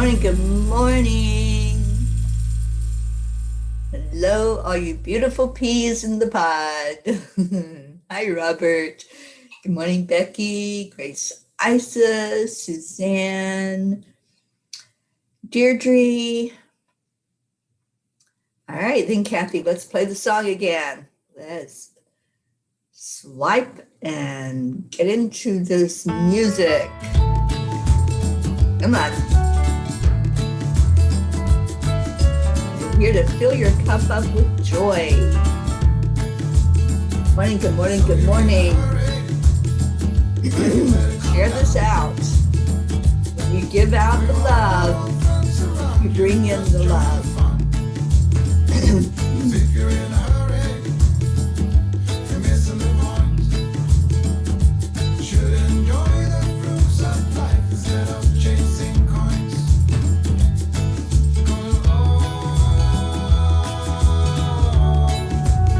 morning, good morning. Hello, all you beautiful peas in the pod. Hi, Robert. Good morning, Becky, Grace, Isis, Suzanne, Deirdre. All right, then, Kathy, let's play the song again. Let's swipe and get into this music. Come on. You're here to fill your cup up with joy. Morning, good morning, good morning. Share this out. When you give out the love, you bring in the love.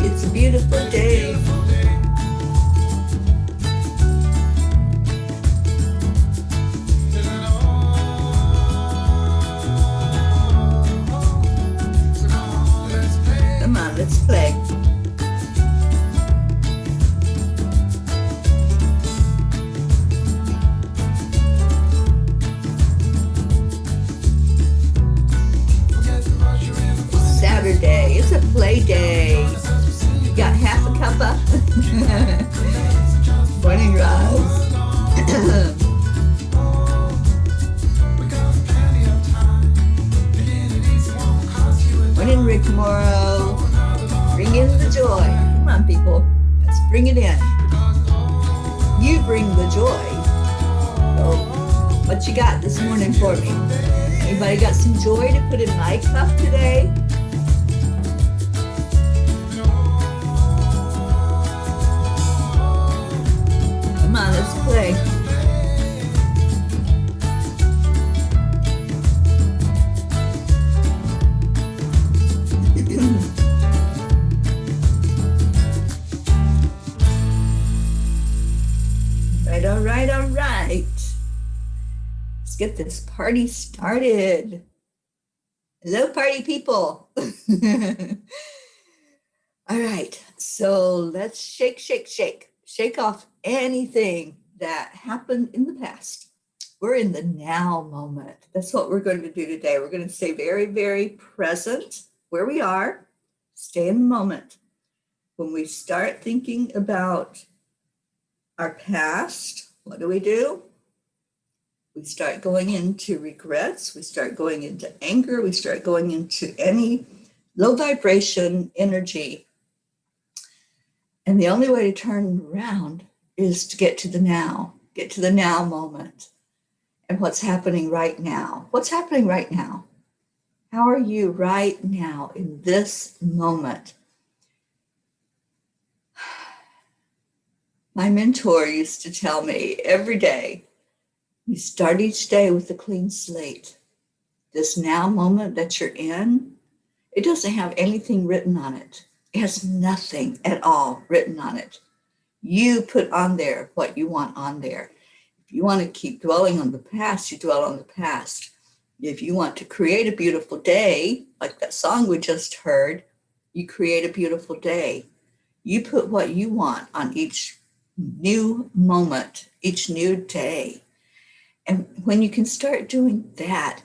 It's a beautiful day. Come on, let's play. It's Saturday. It's a play day. You got half a cuppa. Morning, Roz. Morning, Rick Morrow. Bring in the joy. Come on, people. Let's bring it in. You bring the joy. So, what you got this morning for me? Anybody got some joy to put in my cup today? Come on, let's play. All right, all right. Let's get this party started. Hello, party people. All right, so let's shake, shake, shake. Shake off anything that happened in the past. We're in the now moment. That's what we're going to do today. We're going to stay very, very present where we are. Stay in the moment. When we start thinking about our past, what do? We start going into regrets. We start going into anger. We start going into any low vibration energy. And the only way to turn around is to get to the now moment. And what's happening right now? What's happening right now? How are you right now in this moment? My mentor used to tell me every day, you start each day with a clean slate. This now moment that you're in, it doesn't have anything written on it. It has nothing at all written on it. You put on there what you want on there. If you want to keep dwelling on the past, you dwell on the past. If you want to create a beautiful day, like that song we just heard, you create a beautiful day. You put what you want on each new moment, each new day. And when you can start doing that,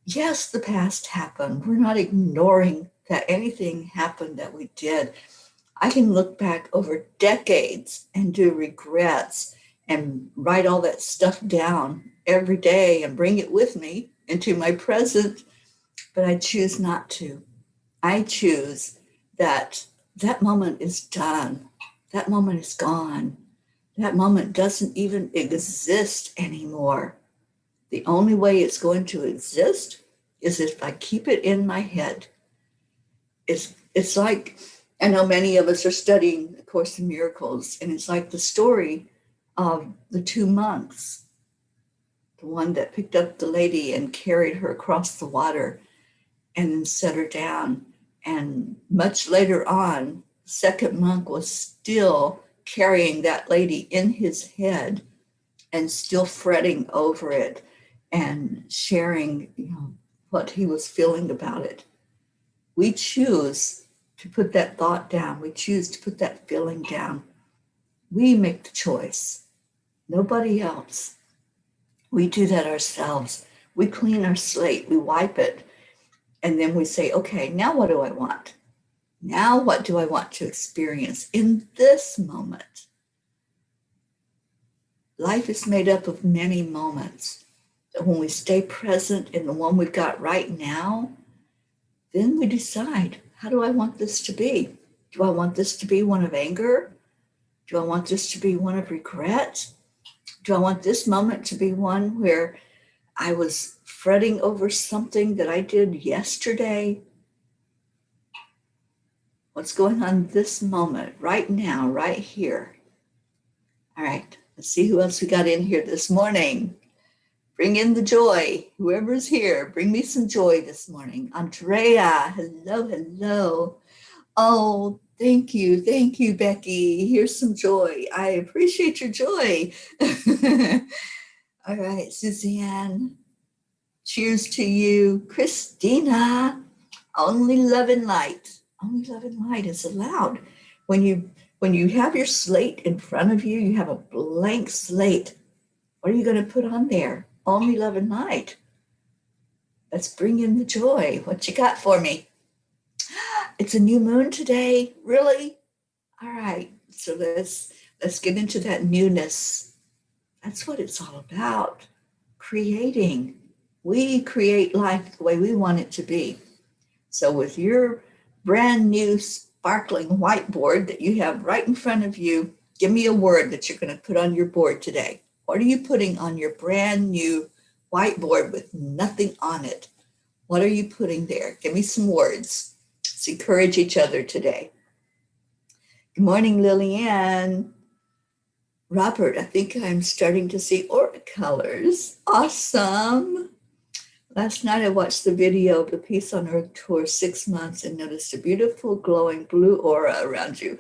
yes, the past happened. We're not ignoring that anything happened that we did. I can look back over decades and do regrets and write all that stuff down every day and bring it with me into my present, but I choose not to. I choose that moment is done. That moment is gone. That moment doesn't even exist anymore. The only way it's going to exist is if I keep it in my head. It's like, I know many of us are studying A Course in Miracles, and it's like the story of the two monks, the one that picked up the lady and carried her across the water and then set her down. And much later on, the second monk was still carrying that lady in his head and still fretting over it. and sharing, what he was feeling about it. We choose to put that thought down. We choose to put that feeling down. We make the choice. Nobody else. We do that ourselves. We clean our slate. We wipe it. And then we say, okay, now what do I want? Now what do I want to experience in this moment? Life is made up of many moments. When we stay present in the one we've got right now, then we decide, how do I want this to be? Do I want this to be one of anger? Do I want this to be one of regret? Do I want this moment to be one where I was fretting over something that I did yesterday? What's going on this moment, right now, right here? All right, let's see who else we got in here this morning. Bring in the joy. Whoever's here, bring me some joy this morning. Andrea, hello, hello. Oh, thank you, Becky. Here's some joy. I appreciate your joy. All right, Suzanne, cheers to you. Christina, only love and light. Only love and light is allowed. When you have your slate in front of you, you have a blank slate. What are you going to put on there? Only love and light. Let's bring in the joy. What you got for me? It's a new moon today. Really? All right. So let's get into that newness. That's what it's all about. Creating. We create life the way we want it to be. So with your brand new sparkling whiteboard that you have right in front of you, give me a word that you're going to put on your board today. What are you putting on your brand new whiteboard with nothing on it? What are you putting there? Give me some words. Let's encourage each other today. Good morning, Lillian. Robert, I think I'm starting to see aura colors. Awesome. Last night I watched the video of the Peace on Earth tour 6 months and noticed a beautiful glowing blue aura around you.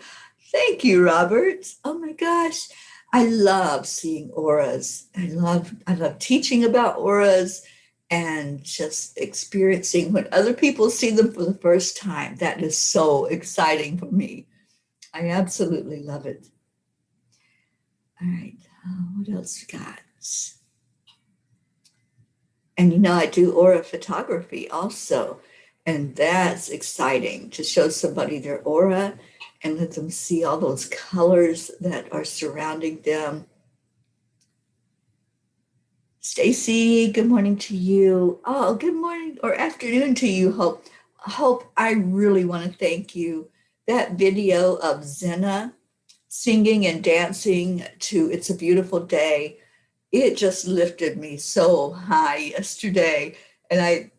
Thank you, Robert. Oh my gosh. I love seeing auras. I love teaching about auras and just experiencing when other people see them for the first time. That is so exciting for me. I absolutely love it. All right, what else we got? And I do aura photography also. And that's exciting to show somebody their aura and let them see all those colors that are surrounding them. Stacy, good morning to you. Oh, good morning or afternoon to you, Hope. Hope, I really want to thank you. That video of Zena singing and dancing to It's a Beautiful Day, it just lifted me so high yesterday. And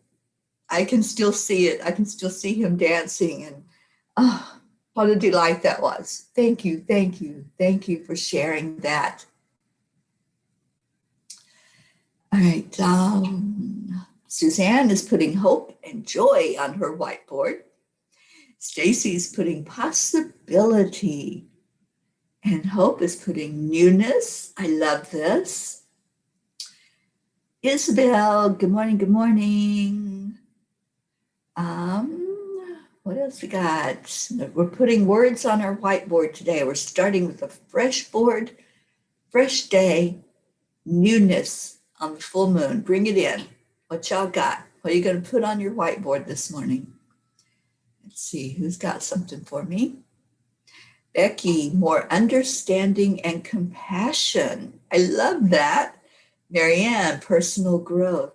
I can still see it. I can still see him dancing. And oh, what a delight that was. Thank you, thank you, thank you for sharing that. All right, Suzanne is putting hope and joy on her whiteboard. Stacy's putting possibility. And Hope is putting newness. I love this. Isabel, good morning, good morning. What else we got? We're putting words on our whiteboard today. We're starting with a fresh board, fresh day, newness on the full moon. Bring it in. What y'all got? What are you going to put on your whiteboard this morning? Let's see, who's got something for me? Becky, more understanding and compassion. I love that. Marianne, personal growth.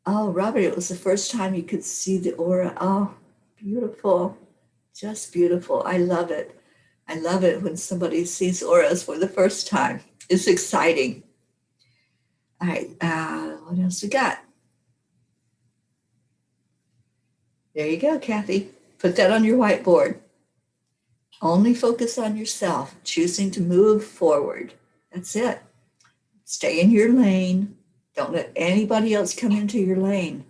Oh, Robert, it was the first time you could see the aura. Oh, beautiful. Just beautiful. I love it. I love it when somebody sees auras for the first time. It's exciting. All right, what else we got? There you go, Kathy. Put that on your whiteboard. Only focus on yourself, choosing to move forward. That's it. Stay in your lane. Don't let anybody else come into your lane.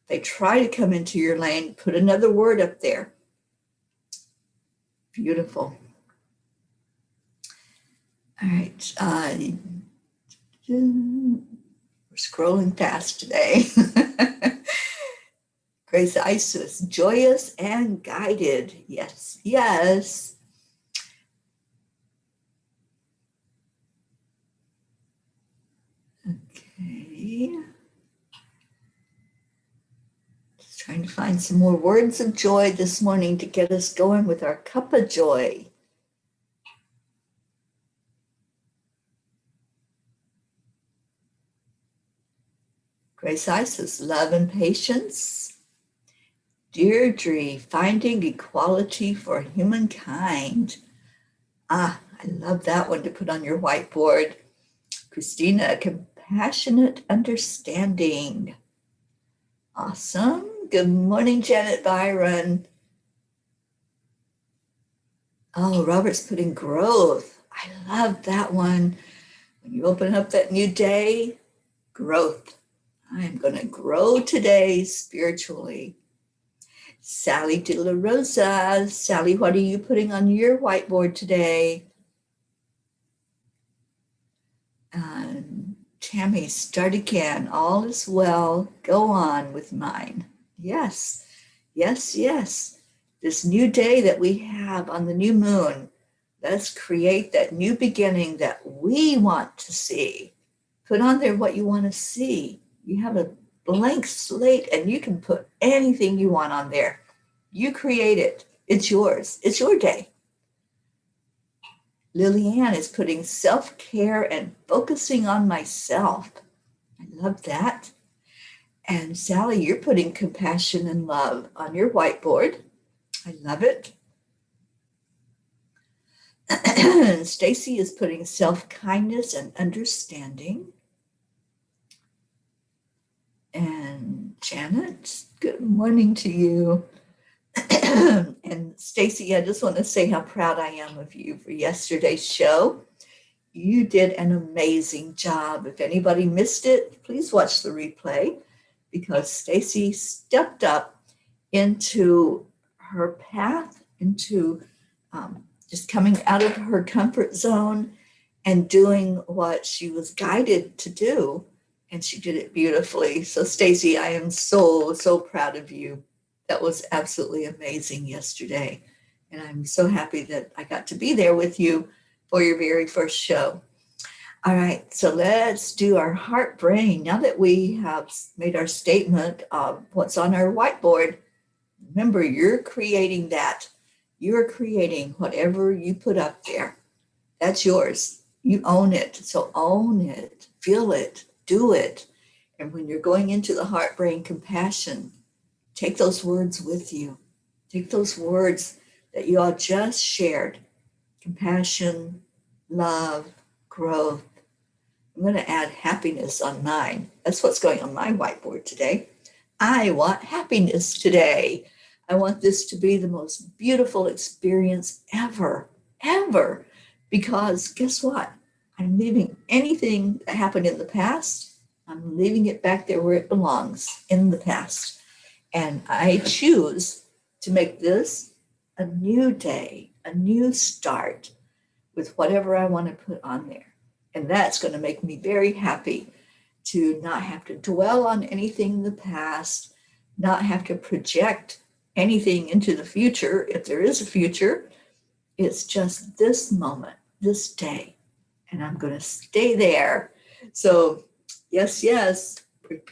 If they try to come into your lane, put another word up there. Beautiful. All right. We're scrolling fast today. Grace Isis, joyous and guided. Yes, yes. Okay. Just trying to find some more words of joy this morning to get us going with our cup of joy. Grace Isis, love and patience. Deirdre, finding equality for humankind. Ah, I love that one to put on your whiteboard. Christina, compassionate understanding. Awesome. Good morning, Janet Byron. Oh, Robert's putting growth. I love that one. When you open up that new day, growth. I'm going to grow today spiritually. Sally De La Rosa. Sally, what are you putting on your whiteboard today? Tammy, start again. All is well. Go on with mine. Yes, yes, yes. This new day that we have on the new moon, let's create that new beginning that we want to see. Put on there what you want to see. You have a blank slate and you can put anything you want on there. You create it. It's yours. It's your day. Lillian is putting self-care and focusing on myself. I love that. And Sally, you're putting compassion and love on your whiteboard. I love it. Stacy is putting self-kindness and understanding. And Janet, good morning to you. And Stacy, I just want to say how proud I am of you for yesterday's show. You did an amazing job. If anybody missed it, please watch the replay because Stacy stepped up into her path, into just coming out of her comfort zone and doing what she was guided to do. And she did it beautifully. So Stacy, I am so, so proud of you. That was absolutely amazing yesterday. And I'm so happy that I got to be there with you for your very first show. All right, so let's do our heart brain. Now that we have made our statement of what's on our whiteboard, remember, you're creating that. You're creating whatever you put up there. That's yours. You own it. So own it, feel it, do it. And when you're going into the heart brain compassion, take those words with you. Take those words that you all just shared. Compassion, love, growth. I'm going to add happiness on mine. That's what's going on my whiteboard today. I want happiness today. I want this to be the most beautiful experience ever, ever. Because guess what? I'm leaving anything that happened in the past, I'm leaving it back there where it belongs, in the past. And I choose to make this a new day, a new start with whatever I want to put on there. And that's going to make me very happy to not have to dwell on anything in the past, not have to project anything into the future, if there is a future. It's just this moment, this day, and I'm going to stay there. So yes, yes, we're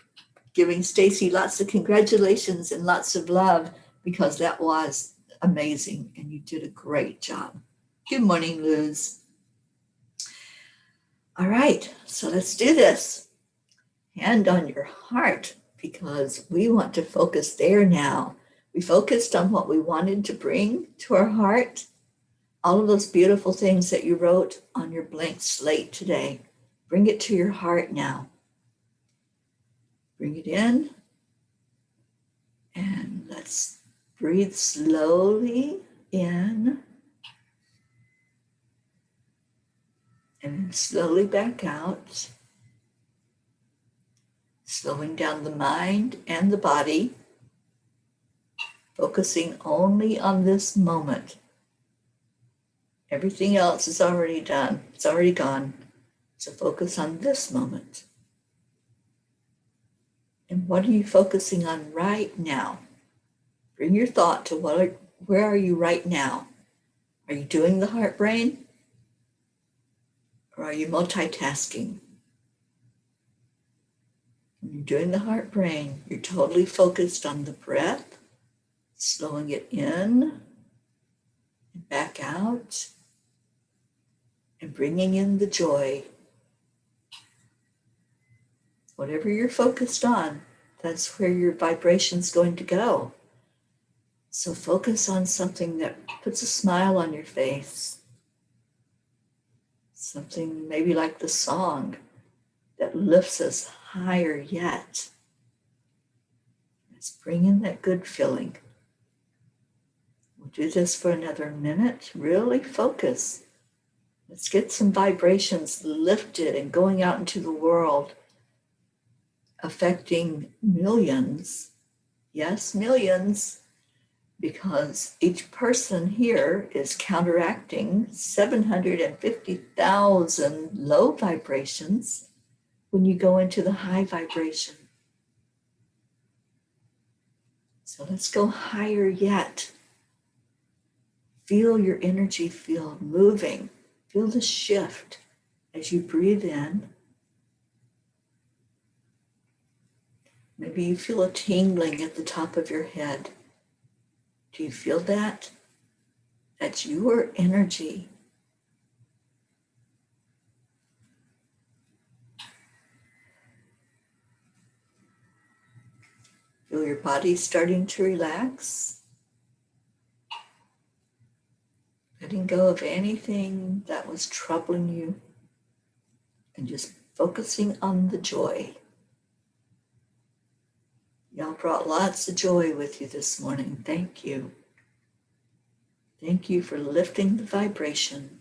giving Stacy lots of congratulations and lots of love because that was amazing and you did a great job. Good morning, Luz. All right, so let's do this. Hand on your heart because we want to focus there now. We focused on what we wanted to bring to our heart. All of those beautiful things that you wrote on your blank slate today. Bring it to your heart now. Bring it in. And let's breathe slowly in. And slowly back out. Slowing down the mind and the body. Focusing only on this moment. Everything else is already done. It's already gone. So focus on this moment. And what are you focusing on right now? Bring your thought to where are you right now? Are you doing the heart brain? Or are you multitasking? When you're doing the heart brain, you're totally focused on the breath, slowing it in and back out, and bringing in the joy. Whatever you're focused on, that's where your vibration's going to go. So focus on something that puts a smile on your face. Something maybe like the song that lifts us higher yet. Let's bring in that good feeling. We'll do this for another minute. Really focus. Let's get some vibrations lifted and going out into the world, affecting millions. Yes, millions. Because each person here is counteracting 750,000 low vibrations when you go into the high vibration. So let's go higher yet. Feel your energy field moving. Feel the shift as you breathe in. Maybe you feel a tingling at the top of your head. Do you feel that? That's your energy. Feel your body starting to relax. Letting go of anything that was troubling you. And just focusing on the joy. Y'all brought lots of joy with you this morning. Thank you. Thank you for lifting the vibration.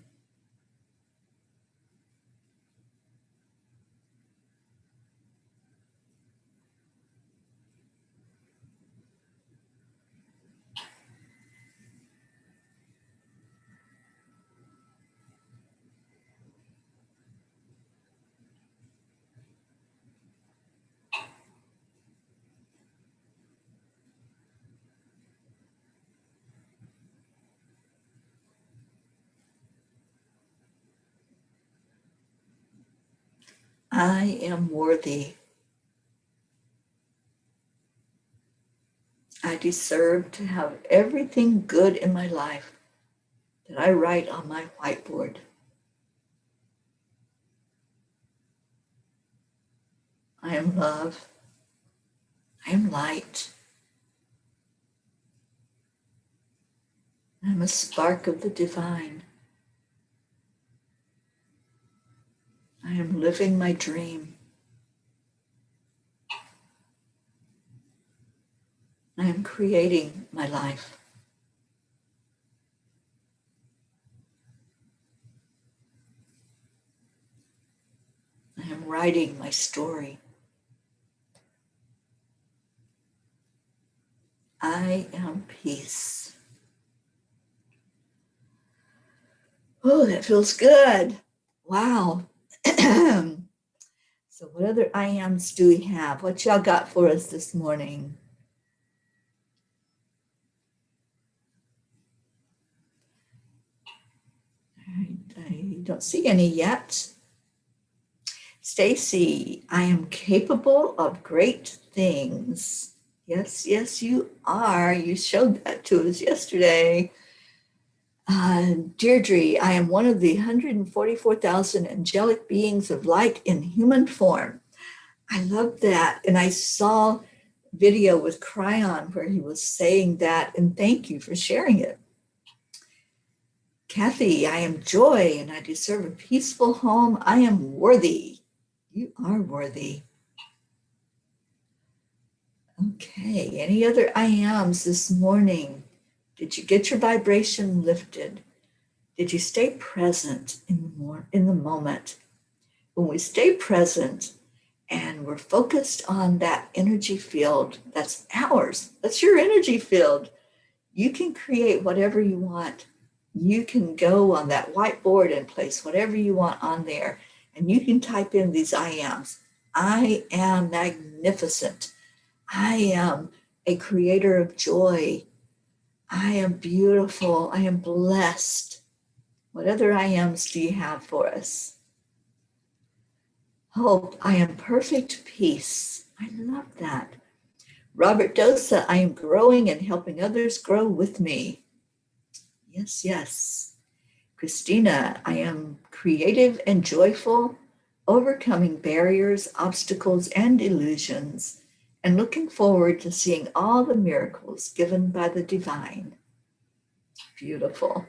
I am worthy. I deserve to have everything good in my life that I write on my whiteboard. I am love. I am light. I am a spark of the divine. I am living my dream. I am creating my life. I am writing my story. I am peace. Oh, that feels good. Wow. So what other I ams do we have? What y'all got for us this morning? I don't see any yet. Stacy, I am capable of great things. Yes, yes, you are. You showed that to us yesterday. Deirdre, I am one of the 144,000 angelic beings of light in human form. I love that. And I saw video with Cryon where he was saying that, and thank you for sharing it. Kathy, I am joy and I deserve a peaceful home. I am worthy. You are worthy. Okay, any other I ams this morning? Did you get your vibration lifted? Did you stay present in the moment? When we stay present and we're focused on that energy field, that's ours. That's your energy field. You can create whatever you want. You can go on that whiteboard and place whatever you want on there. And you can type in these I ams. I am magnificent. I am a creator of joy. I am beautiful. I am blessed. What other I ams do you have for us? Hope. I am perfect peace. I love that. Robert Dosa, I am growing and helping others grow with me. Yes, yes. Christina, I am creative and joyful, overcoming barriers, obstacles, and illusions, and looking forward to seeing all the miracles given by the divine. Beautiful.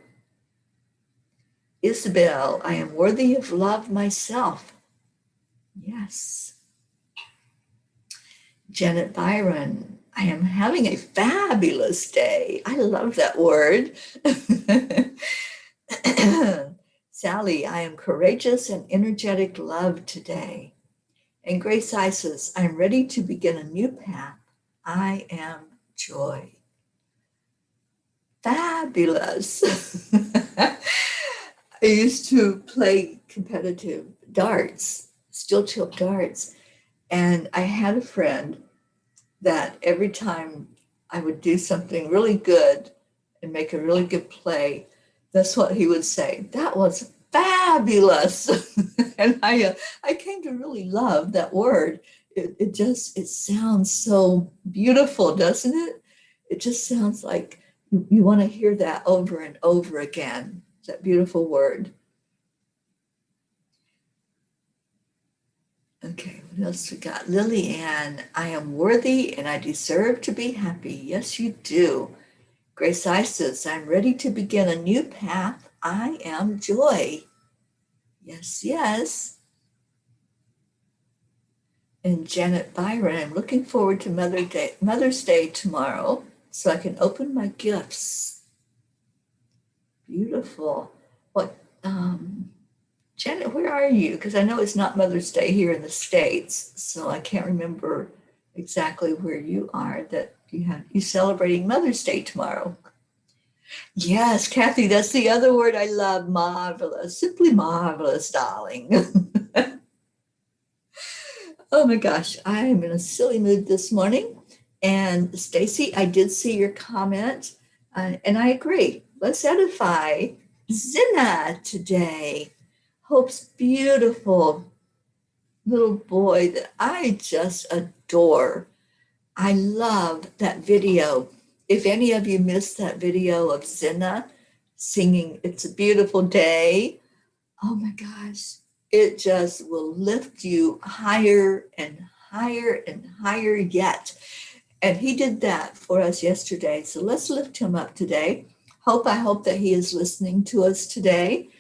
Isabel, I am worthy of love myself. Yes. Janet Byron, I am having a fabulous day. I love that word. Sally, I am courageous and energetic love today. And Grace Isis, I am ready to begin a new path. I am joy. Fabulous. I used to play competitive darts, steel tip darts. And I had a friend that every time I would do something really good and make a really good play, that's what he would say. That was fabulous. And I came to really love that word. It sounds so beautiful, doesn't it? It just sounds like you want to hear that over and over again, that beautiful word. Okay, what else we got? Lillian, I am worthy and I deserve to be happy. Yes, you do. Grace Isis, I'm ready to begin a new path. I am joy. Yes, yes. And Janet Byron, I'm looking forward to Mother's Day tomorrow so I can open my gifts. Beautiful. What, Janet, where are you? Because I know it's not Mother's Day here in the States, so I can't remember exactly where you are. That you celebrating Mother's Day tomorrow. Yes, Kathy, that's the other word I love. Marvelous, simply marvelous, darling. Oh my gosh, I'm in a silly mood this morning. And Stacy, I did see your comment, and I agree. Let's edify Zina today. Hope's beautiful little boy that I just adore. I love that video. If any of you missed that video of Zina singing It's a Beautiful Day, oh my gosh, it just will lift you higher and higher and higher yet. And he did that for us yesterday. So let's lift him up today. I hope that he is listening to us today.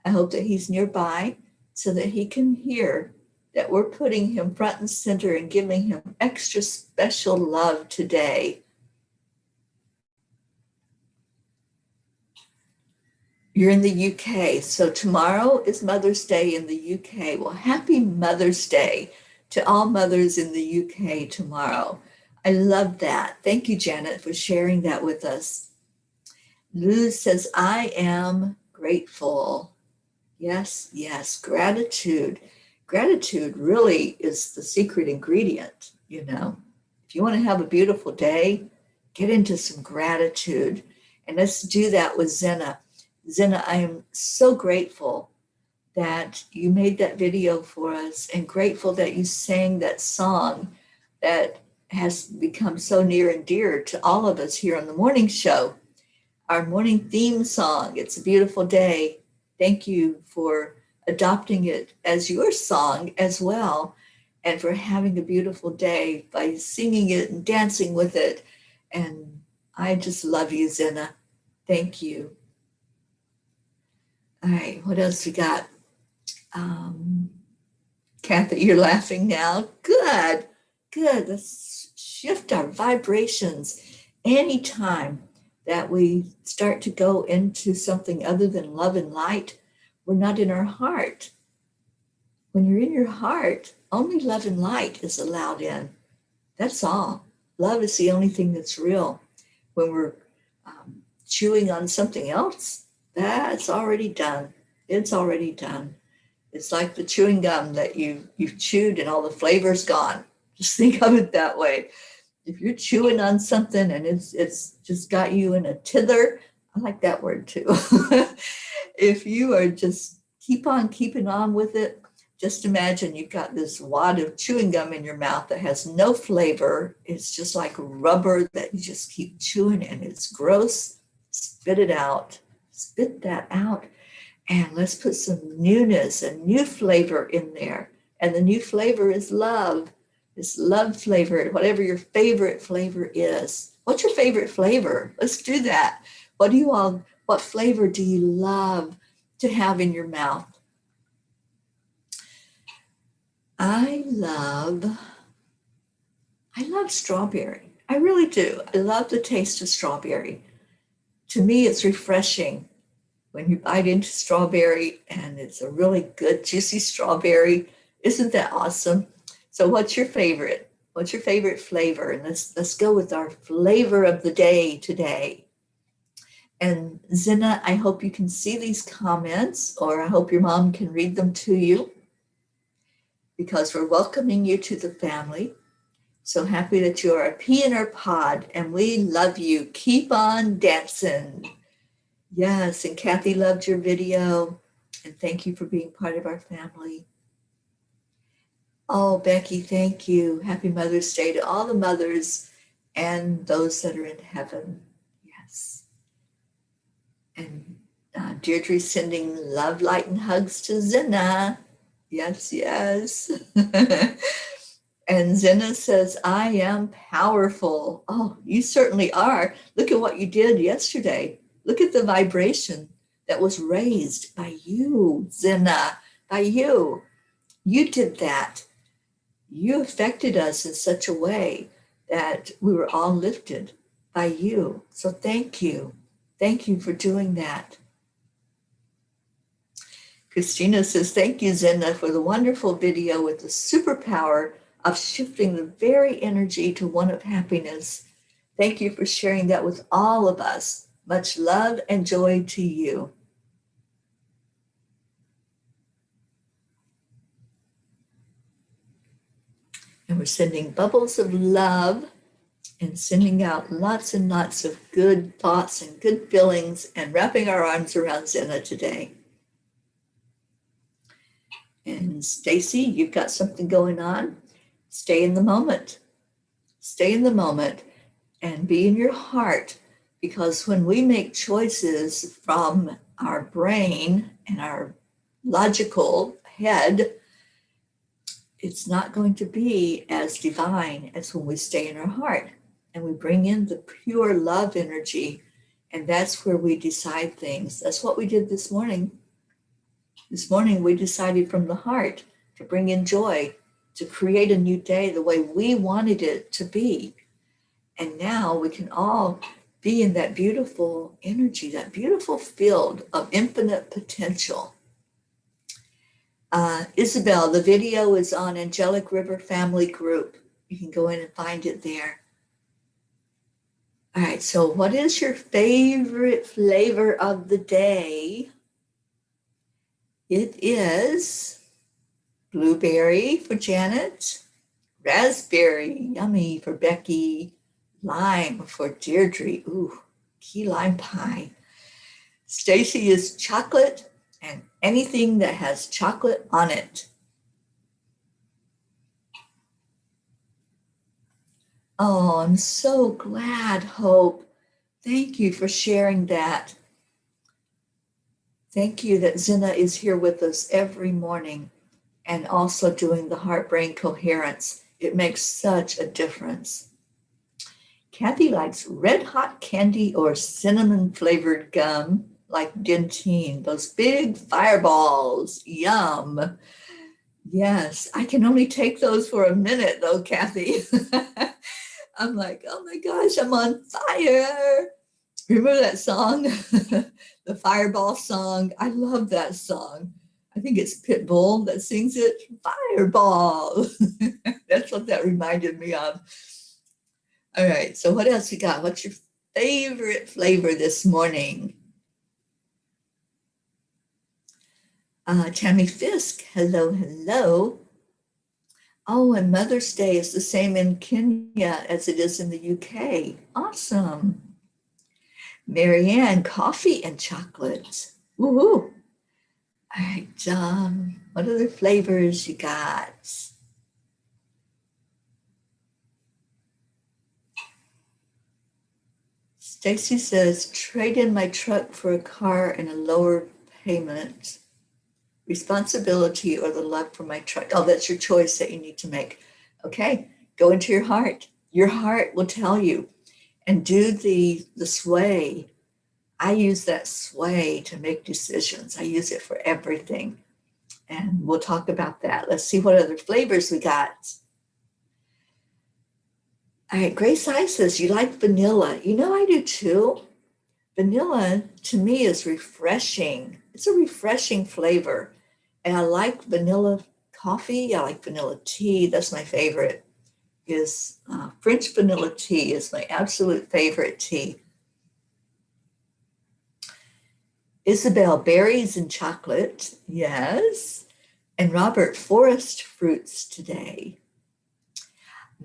I hope that he's nearby so that he can hear that we're putting him front and center and giving him extra special love today. You're in the UK, so tomorrow is Mother's Day in the UK. Well, happy Mother's Day to all mothers in the UK tomorrow. I love that. Thank you, Janet, for sharing that with us. Luz says, I am grateful. Yes, yes, gratitude. Gratitude really is the secret ingredient, you know. If you want to have a beautiful day, get into some gratitude. And let's do that with Zena. Zena, I am so grateful that you made that video for us and grateful that you sang that song that has become so near and dear to all of us here on the morning show. Our morning theme song, It's a Beautiful Day. Thank you for adopting it as your song as well, and for having a beautiful day by singing it and dancing with it. And I just love you, Zena. Thank you. All right, what else we got? Kathy, you're laughing now. Good, good. Let's shift our vibrations. Anytime that we start to go into something other than love and light, we're not in our heart. When you're in your heart, only love and light is allowed in. That's all. Love is the only thing that's real. When we're chewing on something else, that's already done. It's already done. It's like the chewing gum that you've chewed and all the flavor's gone. Just think of it that way. If you're chewing on something and it's just got you in a tither, I like that word too. If you are just keep on keeping on with it, just imagine you've got this wad of chewing gum in your mouth that has no flavor. It's just like rubber that you just keep chewing and it's gross. Spit it out. Spit that out. And let's put some newness and new flavor in there. And the new flavor is love. It's love flavor, whatever your favorite flavor is. What's your favorite flavor? Let's do that. What flavor do you love to have in your mouth? I love strawberry. I really do. I love the taste of strawberry. To me, it's refreshing when you bite into strawberry and it's a really good, juicy strawberry. Isn't that awesome? So what's your favorite? What's your favorite flavor? And let's go with our flavor of the day today. And Zina, I hope you can see these comments, or I hope your mom can read them to you, because we're welcoming you to the family. So happy that you are a pea in our pod, and we love you. Keep on dancing. Yes, and Kathy loved your video, and thank you for being part of our family. Oh, Becky, thank you. Happy Mother's Day to all the mothers and those that are in heaven. Yes. And Deirdre's sending love, light, and hugs to Zina. Yes, yes. And Zina says, I am powerful. Oh, you certainly are. Look at what you did yesterday. Look at the vibration that was raised by you, Zina, by you. You did that. You affected us in such a way that we were all lifted by you. So thank you. Thank you for doing that. Christina says, thank you, Zina, for the wonderful video with the superpower of shifting the very energy to one of happiness. Thank you for sharing that with all of us. Much love and joy to you. And we're sending bubbles of love and sending out lots and lots of good thoughts and good feelings and wrapping our arms around Zina today. And Stacy, you've got something going on. Stay in the moment. Stay in the moment and be in your heart, because when we make choices from our brain and our logical head, it's not going to be as divine as when we stay in our heart and we bring in the pure love energy. And that's where we decide things. That's what we did this morning. This morning, we decided from the heart to bring in joy, to create a new day the way we wanted it to be. And now we can all be in that beautiful energy, that beautiful field of infinite potential. Isabel, the video is on Angelic River Family group. You can go in and find it there. All right, so what is your favorite flavor of the day? It is blueberry for Janet, raspberry, yummy, for Becky, lime for Deirdre, ooh, key lime pie. Stacy is chocolate and anything that has chocolate on it. Oh, I'm so glad, Hope. Thank you for sharing that. Thank you that Zina is here with us every morning and also doing the heart-brain coherence. It makes such a difference. Kathy likes red hot candy or cinnamon flavored gum like Dentine, those big fireballs. Yum. Yes, I can only take those for a minute though, Kathy. I'm like, oh my gosh, I'm on fire. Remember that song? The Fireball song. I love that song. I think it's Pitbull that sings it. Fireball. That's what that reminded me of. All right, so what else you got? What's your favorite flavor this morning? Tammy Fisk, hello, hello. Oh, and Mother's Day is the same in Kenya as it is in the UK. Awesome. Marianne, coffee and chocolate. Woohoo. All right, what other flavors you got? Stacy says, trade in my truck for a car and a lower payment. Responsibility or the love for my truck. Oh, that's your choice that you need to make. Okay, go into your heart. Your heart will tell you. And do the sway. I use that sway to make decisions. I use it for everything. And we'll talk about that. Let's see what other flavors we got. All right, Grace I says, you like vanilla. You know, I do too. Vanilla to me is refreshing. It's a refreshing flavor. And I like vanilla coffee. I like vanilla tea. That's my favorite. Is French vanilla tea is my absolute favorite tea. Isabel, berries and chocolate. Yes. And Robert, forest fruits today.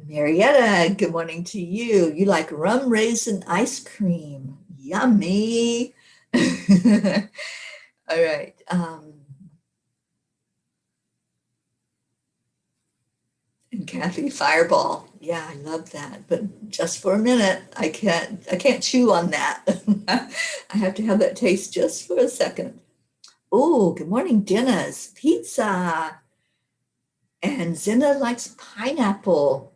Marietta, good morning to you. You like rum raisin ice cream. Yummy. All right. And Kathy, fireball. Yeah, I love that. But just for a minute, I can't chew on that. I have to have that taste just for a second. Oh, good morning, Dennis. Pizza. And Zena likes pineapple.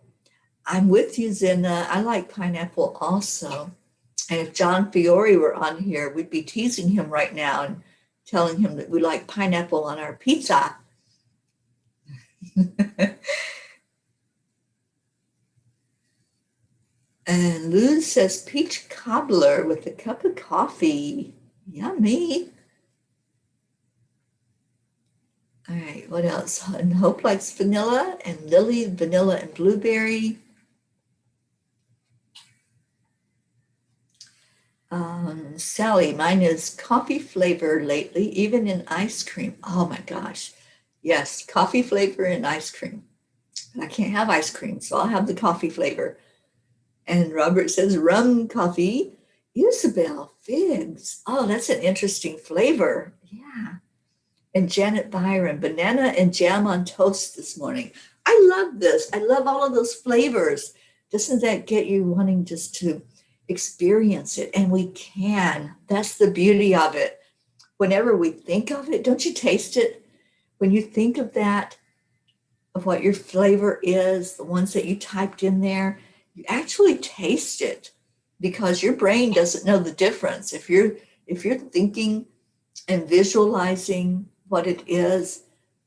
I'm with you, Zena. I like pineapple also. And if John Fiore were on here, we'd be teasing him right now and telling him that we like pineapple on our pizza. And Luz says peach cobbler with a cup of coffee. Yummy. All right, what else? And Hope likes vanilla, and Lily, vanilla and blueberry. Sally, mine is coffee flavor lately, even in ice cream. Oh my gosh. Yes, coffee flavor in ice cream. And I can't have ice cream, so I'll have the coffee flavor. And Robert says rum coffee. Isabel, figs. Oh, that's an interesting flavor. Yeah. And Janet Byron, banana and jam on toast this morning. I love this. I love all of those flavors. Doesn't that get you wanting just to experience it? And we can. That's the beauty of it. Whenever we think of it, don't you taste it? When you think of that, of what your flavor is, the ones that you typed in there, you actually taste it because your brain doesn't know the difference. If you're thinking and visualizing what it is,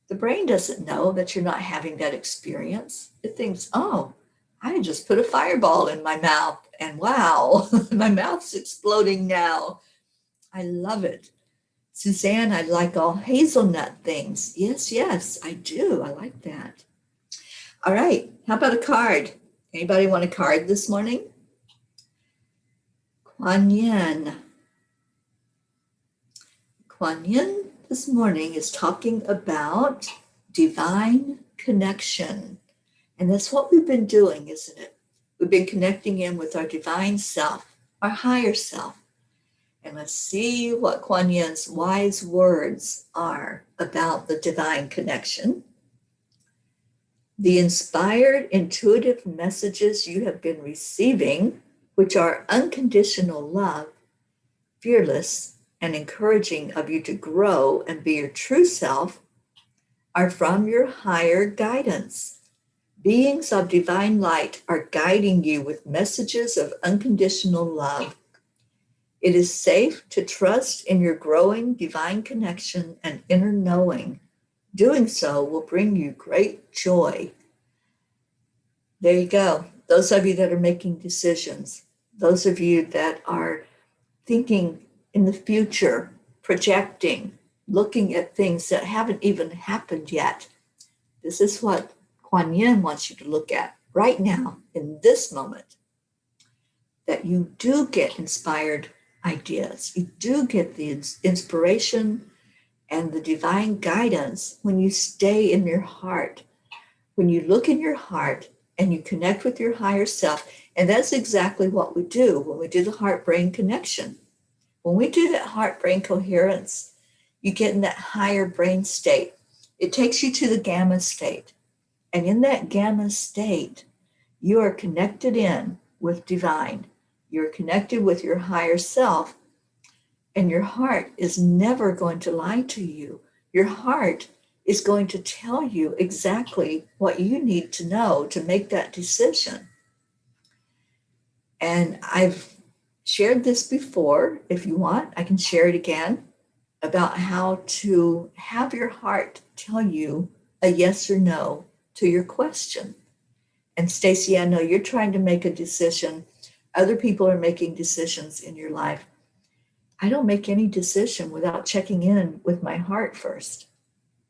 the brain doesn't know that you're not having that experience. It thinks, oh, I just put a fireball in my mouth and wow, my mouth's exploding now. I love it. Suzanne, I like all hazelnut things. Yes, I do. I like that. All right, how about a card? Anybody want a card this morning? Kuan Yin. Kuan Yin this morning is talking about divine connection. And that's what we've been doing, isn't it? We've been connecting in with our divine self, our higher self. And let's see what Kuan Yin's wise words are about the divine connection. The inspired, intuitive messages you have been receiving, which are unconditional love, fearless, and encouraging of you to grow and be your true self, are from your higher guidance. Beings of divine light are guiding you with messages of unconditional love. It is safe to trust in your growing divine connection and inner knowing. Doing so will bring you great joy. There you go. Those of you that are making decisions, those of you that are thinking in the future, projecting, looking at things that haven't even happened yet. This is what Kuan Yin wants you to look at right now, in this moment, that you do get inspired ideas. You do get the inspiration and the divine guidance when you stay in your heart, when you look in your heart and you connect with your higher self. And that's exactly what we do when we do the heart-brain connection. When we do that heart-brain coherence, you get in that higher brain state. It takes you to the gamma state. And in that gamma state, you are connected in with divine. You're connected with your higher self. And your heart is never going to lie to you. Your heart is going to tell you exactly what you need to know to make that decision. And I've shared this before. If you want, I can share it again about how to have your heart tell you a yes or no to your question. And Stacy, I know you're trying to make a decision. Other people are making decisions in your life. I don't make any decision without checking in with my heart first.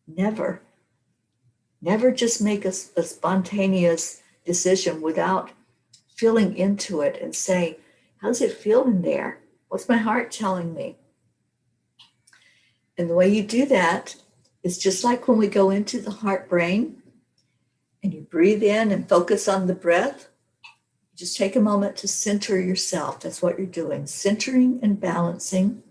Never. Never just make a spontaneous decision without feeling into it and say, how does it feel in there? What's my heart telling me? And the way you do that is just like when we go into the heart brain and you breathe in and focus on the breath. Just take a moment to center yourself. That's what you're doing, centering and balancing.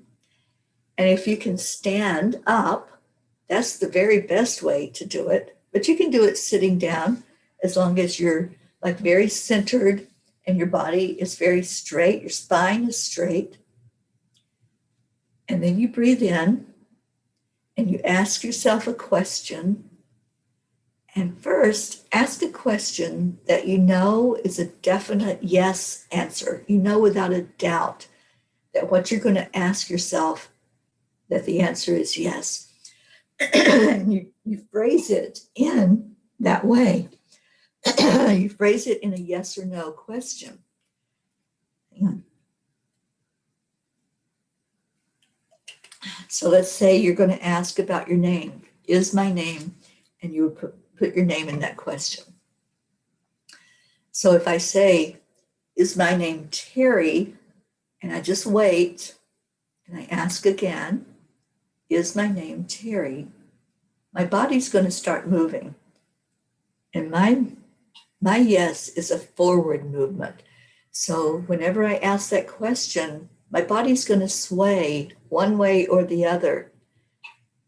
And if you can stand up, that's the very best way to do it. But you can do it sitting down as long as you're like very centered and your body is very straight, your spine is straight. And then you breathe in and you ask yourself a question. And first, ask a question that you know is a definite yes answer. You know without a doubt that what you're going to ask yourself, that the answer is yes. And you phrase it in that way. You phrase it in a yes or no question. Hang on. So let's say you're going to ask about your name. Is my name? And you would put your name in that question. So if I say, is my name Teri? And I just wait and I ask again, is my name Teri? My body's going to start moving. And my yes is a forward movement. So whenever I ask that question, my body's going to sway one way or the other.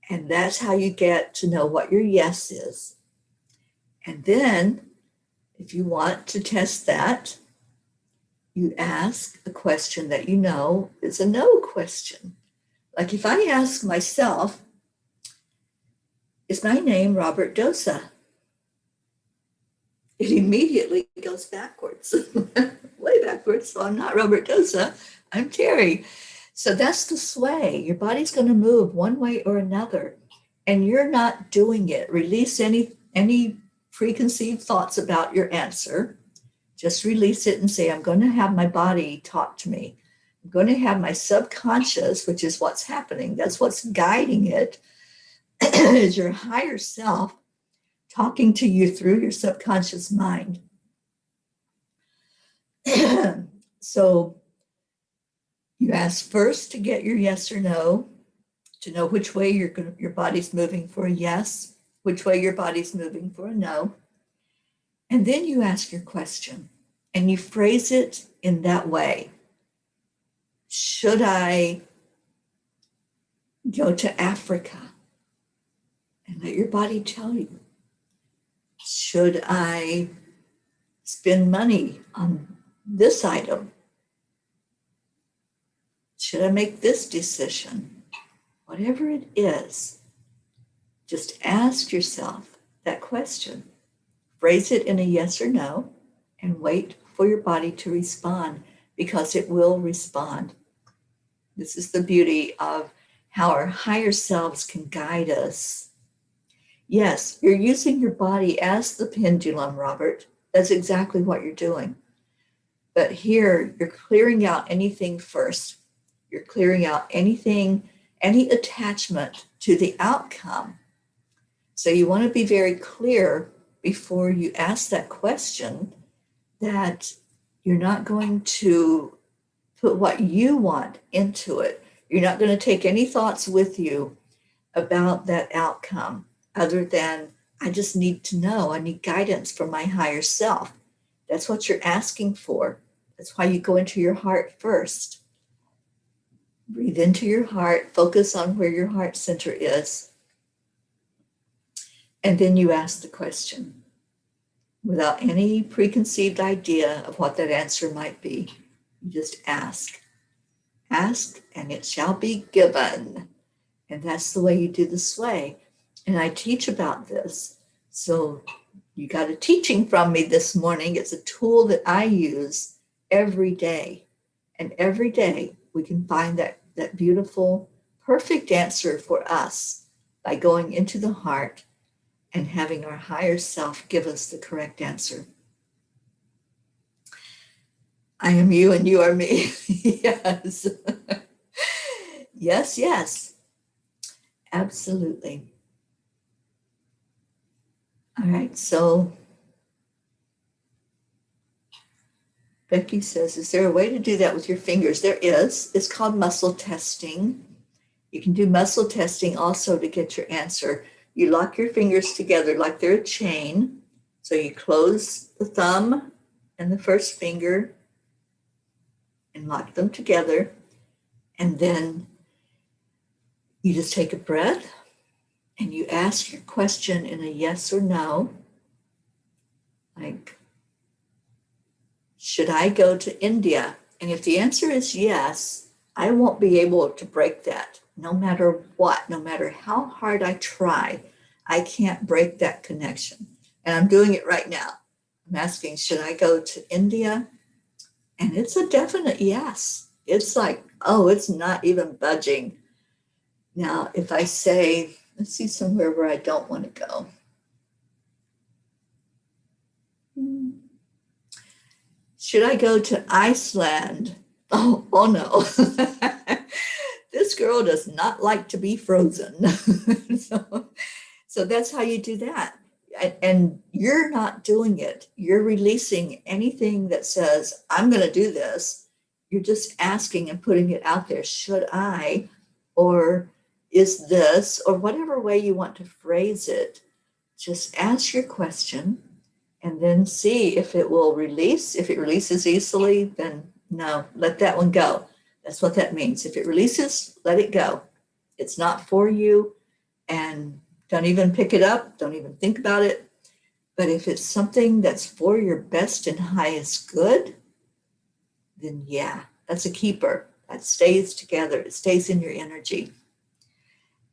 And that's how you get to know what your yes is. And then, if you want to test that, you ask a question that you know is a no question. Like if I ask myself, is my name Robert Dosa? It immediately goes backwards, way backwards. So I'm not Robert Dosa, I'm Teri. So that's the sway. Your body's going to move one way or another, and you're not doing it. Release any preconceived thoughts about your answer. Just release it and say, I'm going to have my body talk to me. I'm going to have my subconscious, which is what's happening. That's what's guiding it, is your higher self talking to you through your subconscious mind. So you ask first to get your yes or no, to know which way your body's moving for a yes, which way your body's moving for a no. And then you ask your question and you phrase it in that way. Should I go to Africa? And let your body tell you. Should I spend money on this item? Should I make this decision? Whatever it is, just ask yourself that question. Phrase it in a yes or no and wait for your body to respond, because it will respond. This is the beauty of how our higher selves can guide us. Yes, you're using your body as the pendulum, Robert. That's exactly what you're doing. But here, you're clearing out anything first. You're clearing out anything, any attachment to the outcome. So you want to be very clear before you ask that question that you're not going to put what you want into it. You're not going to take any thoughts with you about that outcome other than, I just need to know. I need guidance from my higher self. That's what you're asking for. That's why you go into your heart first. Breathe into your heart, focus on where your heart center is, and then you ask the question without any preconceived idea of what that answer might be. You just ask. Ask, and it shall be given. And that's the way you do the sway. And I teach about this. So you got a teaching from me this morning. It's a tool that I use every day. And every day we can find that beautiful, perfect answer for us by going into the heart and having our higher self give us the correct answer. I am you and you are me. Yes. Yes, yes. Absolutely. All right, so Becky says, is there a way to do that with your fingers? There is. It's called muscle testing. You can do muscle testing also to get your answer. You lock your fingers together like they're a chain. So you close the thumb and the first finger and lock them together. And then you just take a breath and you ask your question in a yes or no. Like, should I go to India? And if the answer is yes, I won't be able to break that no matter what, no matter how hard I try. I can't break that connection. And I'm doing it right now. I'm asking, should I go to India? And it's a definite yes. It's like, oh, it's not even budging. Now, if I say, let's see somewhere where I don't want to go. Should I go to Iceland? Oh no. This girl does not like to be frozen. So that's how you do that. And you're not doing it. You're releasing anything that says, I'm going to do this. You're just asking and putting it out there. Should I? Or is this? Or whatever way you want to phrase it. Just ask your question and then see if it will release. If it releases easily, then no, let that one go. That's what that means. If it releases, let it go. It's not for you, and don't even pick it up. Don't even think about it. But if it's something that's for your best and highest good, then yeah, that's a keeper. That stays together. It stays in your energy.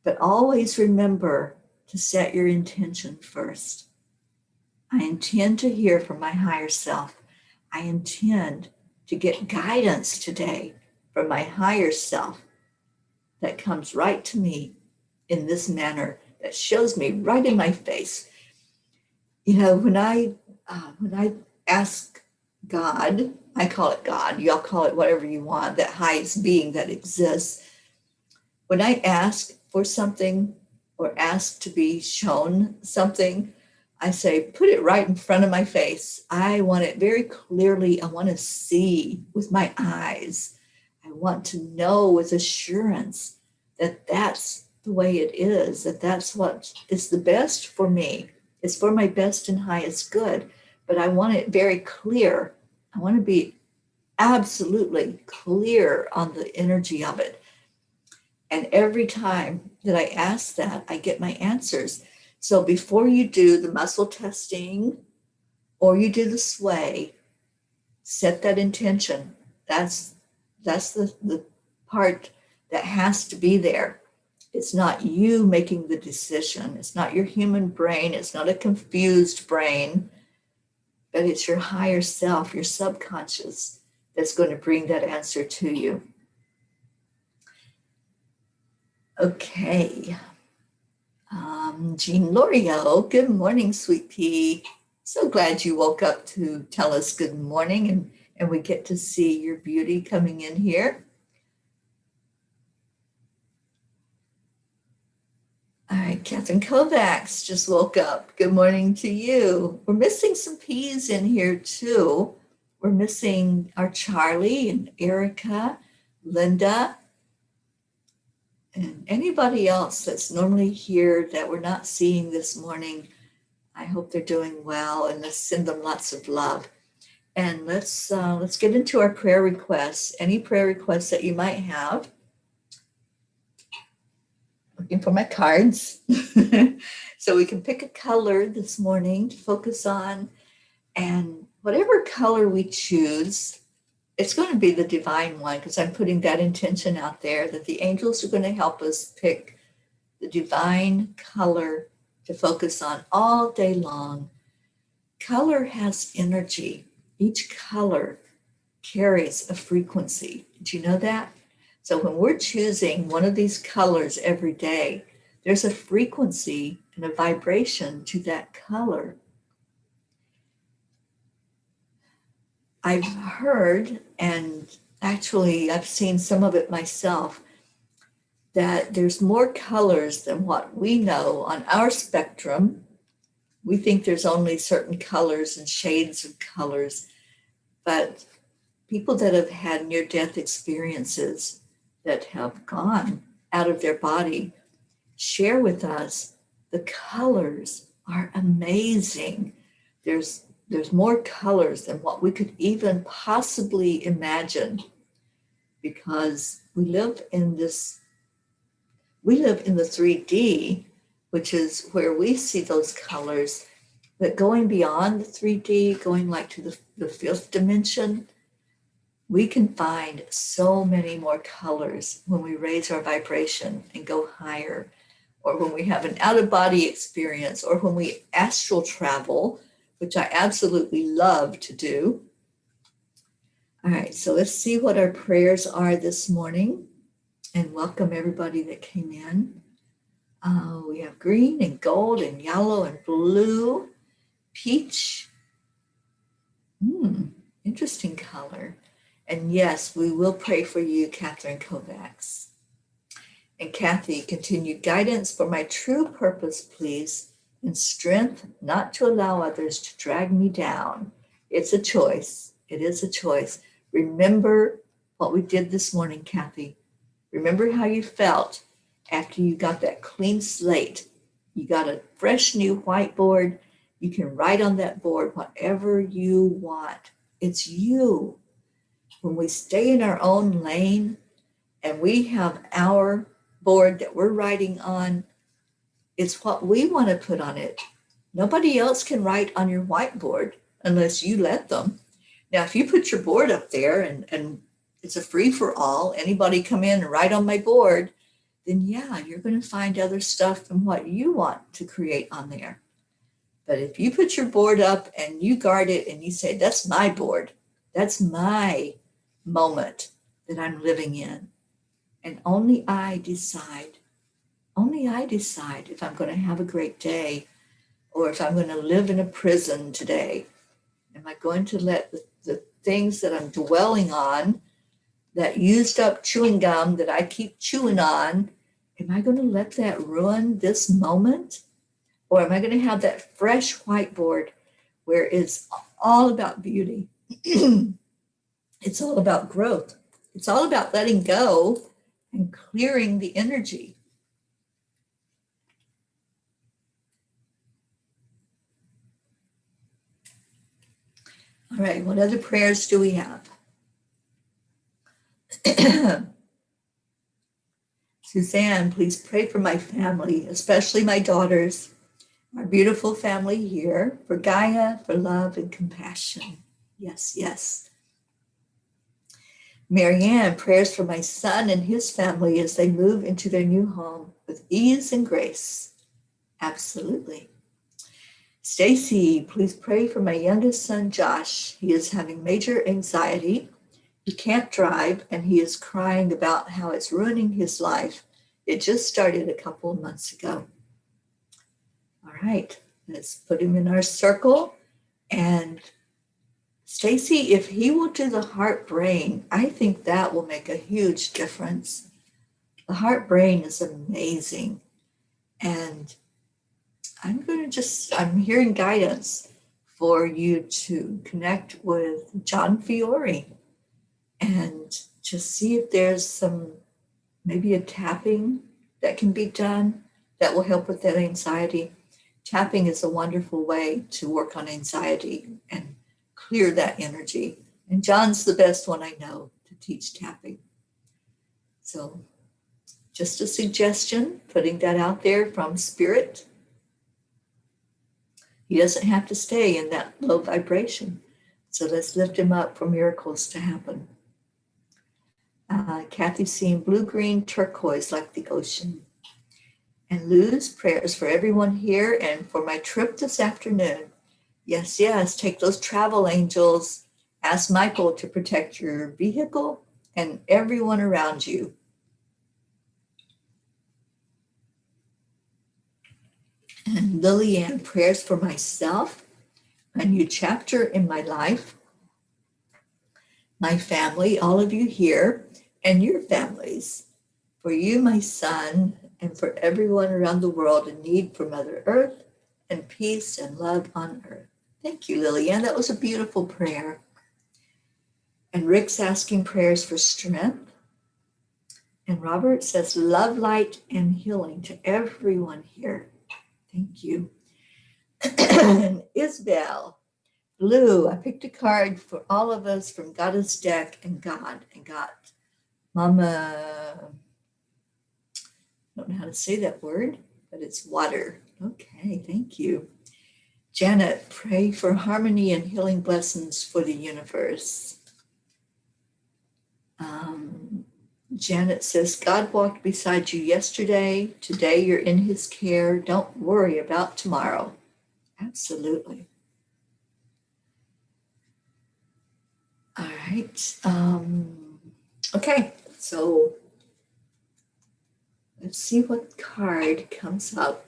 But always remember to set your intention first. I intend to hear from my higher self. I intend to get guidance today from my higher self that comes right to me in this manner, that shows me right in my face. You know, when I ask God, I call it God, y'all call it whatever you want, that highest being that exists. When I ask for something or ask to be shown something, I say, put it right in front of my face. I want it very clearly. I want to see with my eyes. I want to know with assurance that that's the way it is, that that's what is the best for me. It's for my best and highest good. But I want it very clear. I want to be absolutely clear on the energy of it. And every time that I ask that, I get my answers. So before you do the muscle testing or you do the sway, set that intention. That's the part that has to be there. It's not you making the decision. It's not your human brain. It's not a confused brain, but it's your higher self, your subconscious, that's going to bring that answer to you. Okay. Jean L'Oreal, good morning, sweet pea. So glad you woke up to tell us good morning, and we get to see your beauty coming in here. All right, Catherine Kovacs just woke up. Good morning to you. We're missing some peas in here too. We're missing our Charlie and Erica, Linda, And anybody else that's normally here that we're not seeing this morning, I hope they're doing well, and let's send them lots of love. And let's get into our prayer requests. Any prayer requests that you might have. Looking for my cards. So we can pick a color this morning to focus on. And whatever color we choose, it's going to be the divine one, because I'm putting that intention out there that the angels are going to help us pick the divine color to focus on all day long. Color has energy. Each color carries a frequency. Did you know that? So when we're choosing one of these colors every day, there's a frequency and a vibration to that color. I've heard, and actually I've seen some of it myself, that there's more colors than what we know on our spectrum. We think there's only certain colors and shades of colors, but people that have had near-death experiences that have gone out of their body share with us the colors are amazing. There's more colors than what we could even possibly imagine, because we live in the 3D, which is where we see those colors. But going beyond the 3D, going like to the fifth dimension, we can find so many more colors when we raise our vibration and go higher, or when we have an out-of-body experience, or when we astral travel, which I absolutely love to do. All right, so let's see what our prayers are this morning, and welcome everybody that came in. We have green and gold and yellow and blue, peach. Interesting color. And yes, we will pray for you, Catherine Kovacs. And Kathy, continued guidance for my true purpose, please, and strength not to allow others to drag me down. It's a choice. It is a choice. Remember what we did this morning, Kathy. Remember how you felt after you got that clean slate. You got a fresh new whiteboard. You can write on that board whatever you want. It's you. When we stay in our own lane and we have our board that we're writing on, it's what we want to put on it. Nobody else can write on your whiteboard unless you let them. Now, if you put your board up there and it's a free for all, anybody come in and write on my board, then yeah, you're going to find other stuff from what you want to create on there. But if you put your board up and you guard it and you say, that's my board, that's my moment that I'm living in, and only I decide if I'm going to have a great day, or if I'm going to live in a prison today. Am I going to let the things that I'm dwelling on, that used up chewing gum that I keep chewing on, am I going to let that ruin this moment? Or am I going to have that fresh whiteboard where it's all about beauty? It's all about growth. It's all about letting go and clearing the energy. All right, what other prayers do we have? Suzanne, please pray for my family, especially my daughters, our beautiful family here, for Gaia, for love and compassion. Yes, yes. Marianne, prayers for my son and his family as they move into their new home with ease and grace. Absolutely. Stacy, please pray for my youngest son, Josh. He is having major anxiety. He can't drive, and he is crying about how it's ruining his life. It just started a couple of months ago. All right, let's put him in our circle. And Stacy, if he will do the heart brain, I think that will make a huge difference. The heart brain is amazing. And I'm hearing guidance for you to connect with John Fiore and just see if there's maybe a tapping that can be done that will help with that anxiety. Tapping is a wonderful way to work on anxiety and clear that energy. And John's the best one I know to teach tapping. So just a suggestion, putting that out there from Spirit. He doesn't have to stay in that low vibration. So let's lift him up for miracles to happen. Kathy's seeing blue, green, turquoise like the ocean. And Lou's prayers for everyone here and for my trip this afternoon. Yes, yes, take those travel angels. Ask Michael to protect your vehicle and everyone around you. And Lillian, prayers for myself, a new chapter in my life, my family, all of you here, and your families. For you, my son, and for everyone around the world in need for Mother Earth and peace and love on earth. Thank you, Lillian. That was a beautiful prayer. And Rick's asking prayers for strength. And Robert says, love, light, and healing to everyone here. Thank you. And Isabel, Lou, I picked a card for all of us from Goddess Deck and God. And got Mama, I don't know how to say that word, but it's water. Okay, thank you. Janet, pray for harmony and healing blessings for the universe. Janet says, God walked beside you yesterday. Today you're in his care. Don't worry about tomorrow. Absolutely. All right. Okay, so let's see what card comes up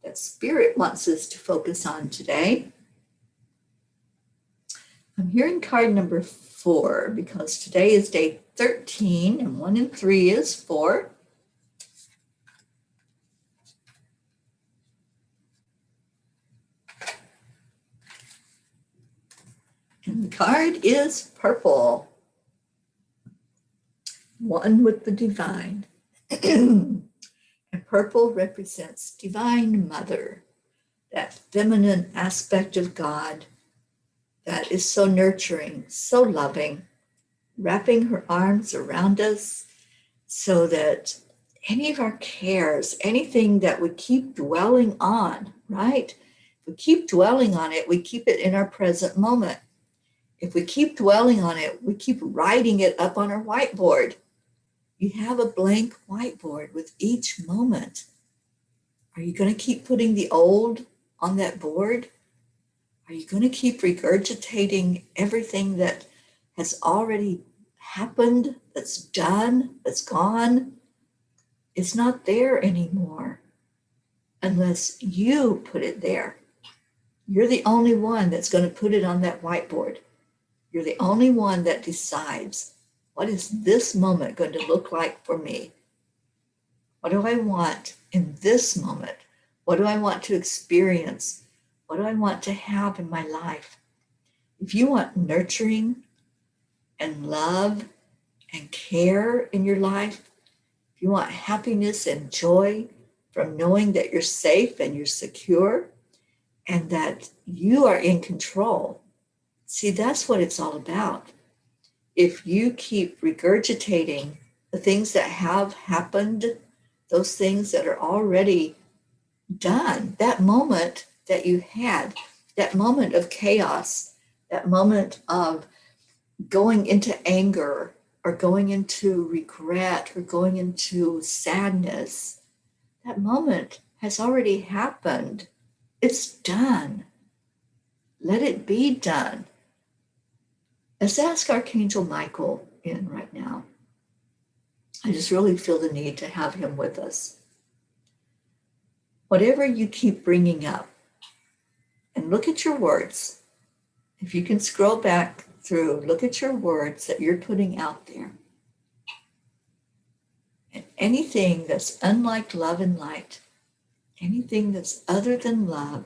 that Spirit wants us to focus on today. I'm hearing card number 4 because today is day 13 and 1 and 3 is 4. And the card is purple. 1 with the divine. And purple represents Divine Mother, that feminine aspect of God that is so nurturing, so loving, wrapping her arms around us so that any of our cares, anything that we keep dwelling on, right? If we keep dwelling on it, we keep it in our present moment. If we keep dwelling on it, we keep writing it up on our whiteboard. You have a blank whiteboard with each moment. Are you going to keep putting the old on that board? Are you going to keep regurgitating everything that has already happened, that's done, that's gone? It's not there anymore unless you put it there. You're the only one that's going to put it on that whiteboard. You're the only one that decides, what is this moment going to look like for me? What do I want in this moment? What do I want to experience? What do I want to have in my life? If you want nurturing and love and care in your life, if you want happiness and joy from knowing that you're safe and you're secure and that you are in control, see, that's what it's all about. If you keep regurgitating the things that have happened, those things that are already done, that moment that you had, that moment of chaos, that moment of going into anger or going into regret or going into sadness, that moment has already happened. It's done. Let it be done. Let's ask Archangel Michael in right now. I just really feel the need to have him with us. Whatever you keep bringing up, and look at your words. If you can scroll back through, look at your words that you're putting out there. And anything that's unlike love and light, anything that's other than love,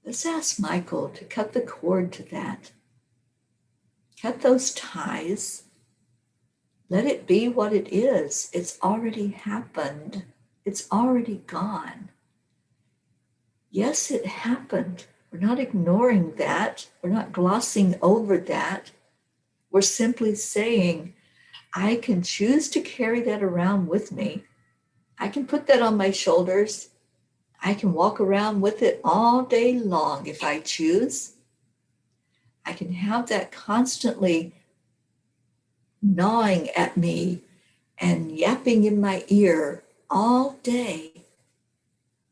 let's ask Michael to cut the cord to that. Cut those ties. Let it be what it is. It's already happened. It's already gone. Yes, it happened. We're not ignoring that. We're not glossing over that. We're simply saying, I can choose to carry that around with me. I can put that on my shoulders. I can walk around with it all day long if I choose. I can have that constantly gnawing at me and yapping in my ear all day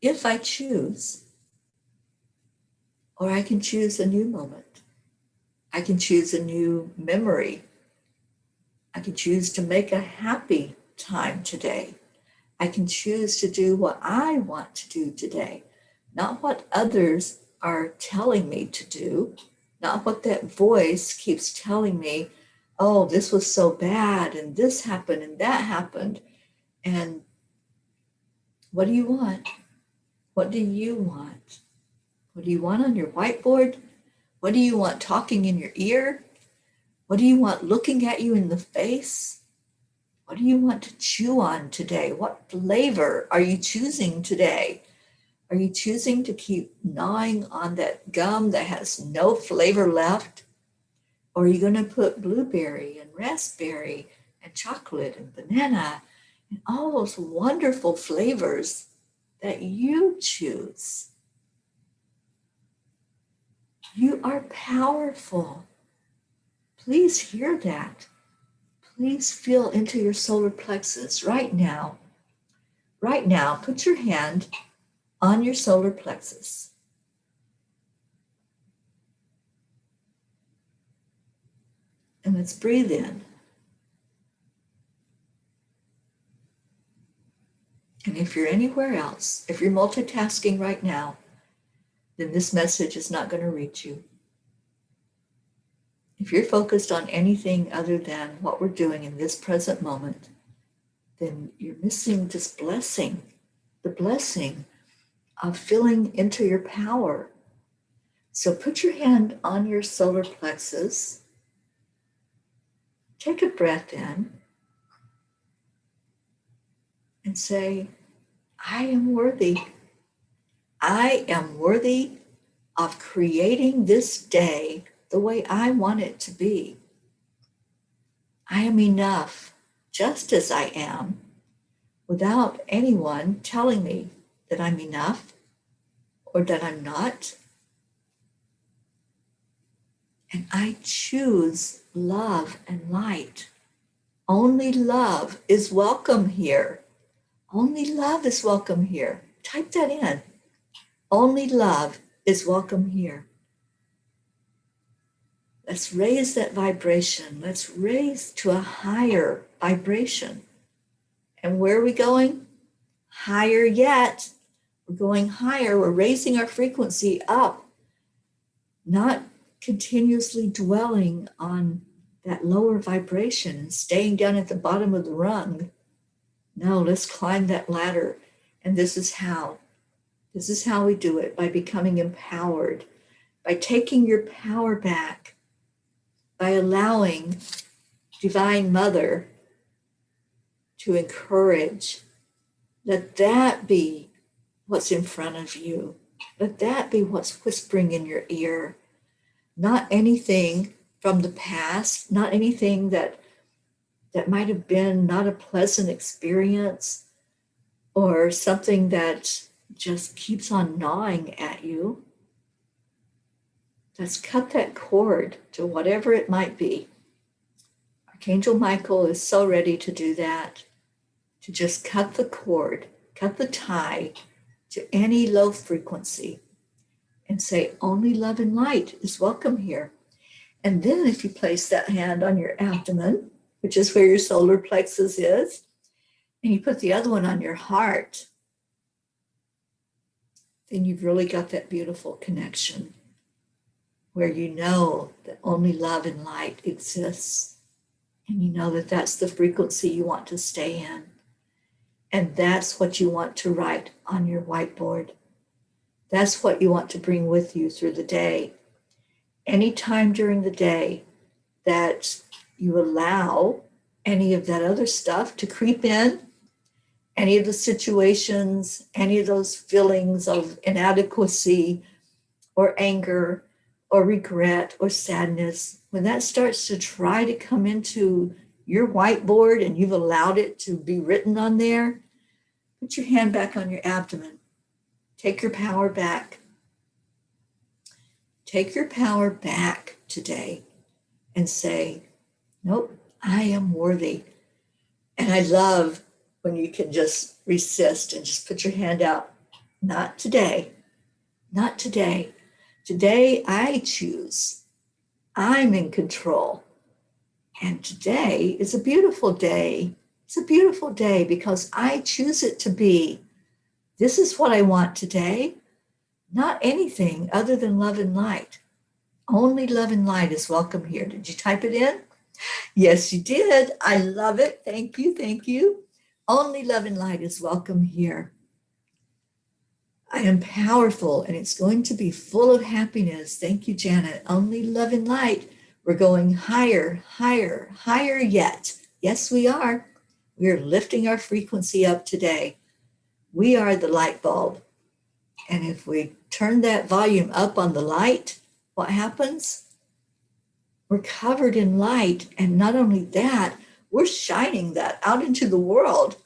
if I choose. Or I can choose a new moment. I can choose a new memory. I can choose to make a happy time today. I can choose to do what I want to do today, not what others are telling me to do, not what that voice keeps telling me, oh, this was so bad and this happened and that happened. And what do you want? What do you want? What do you want on your whiteboard? What do you want talking in your ear? What do you want looking at you in the face? What do you want to chew on today? What flavor are you choosing today? Are you choosing to keep gnawing on that gum that has no flavor left? Or are you going to put blueberry and raspberry and chocolate and banana and all those wonderful flavors that you choose? You are powerful. Please hear that. Please feel into your solar plexus right now. Right now, put your hand on your solar plexus. And let's breathe in. And if you're anywhere else, if you're multitasking right now, then this message is not going to reach you. If you're focused on anything other than what we're doing in this present moment, then you're missing this blessing, the blessing of feeling into your power. So put your hand on your solar plexus. Take a breath in and say, I am worthy. I am worthy of creating this day the way I want it to be. I am enough just as I am without anyone telling me that I'm enough or that I'm not. And I choose love and light. Only love is welcome here. Only love is welcome here. Type that in. Only love is welcome here. Let's raise that vibration. Let's raise to a higher vibration. And where are we going? Higher yet. We're going higher. We're raising our frequency up, not continuously dwelling on that lower vibration and staying down at the bottom of the rung. No, let's climb that ladder. And this is how. This is how we do it, by becoming empowered, by taking your power back, by allowing Divine Mother to encourage. Let that be what's in front of you. Let that be what's whispering in your ear. Not anything from the past, not anything that might have been not a pleasant experience or something that just keeps on gnawing at you. Let's cut that cord to whatever it might be. Archangel Michael is so ready to do that, to just cut the cord, cut the tie to any low frequency and say, only love and light is welcome here. And then if you place that hand on your abdomen, which is where your solar plexus is, and you put the other one on your heart, then you've really got that beautiful connection where you know that only love and light exists. And you know that that's the frequency you want to stay in. And that's what you want to write on your whiteboard. That's what you want to bring with you through the day. Anytime during the day that you allow any of that other stuff to creep in, any of the situations, any of those feelings of inadequacy or anger or regret or sadness, when that starts to try to come into your whiteboard and you've allowed it to be written on there, put your hand back on your abdomen. Take your power back. Take your power back today and say, nope, I am worthy. And I love when you can just resist and just put your hand out. Not today. Not today. Today I choose. I'm in control. And today is a beautiful day. It's a beautiful day because I choose it to be. This is what I want today. Not anything other than love and light. Only love and light is welcome here. Did you type it in? Yes, you did. I love it. Thank you. Thank you. Only love and light is welcome here. I am powerful and it's going to be full of happiness. Thank you, Janet. Only love and light. We're going higher, higher, higher yet. Yes, we are. We are lifting our frequency up today. We are the light bulb. And if we turn that volume up on the light, what happens? We're covered in light. And not only that, we're shining that out into the world.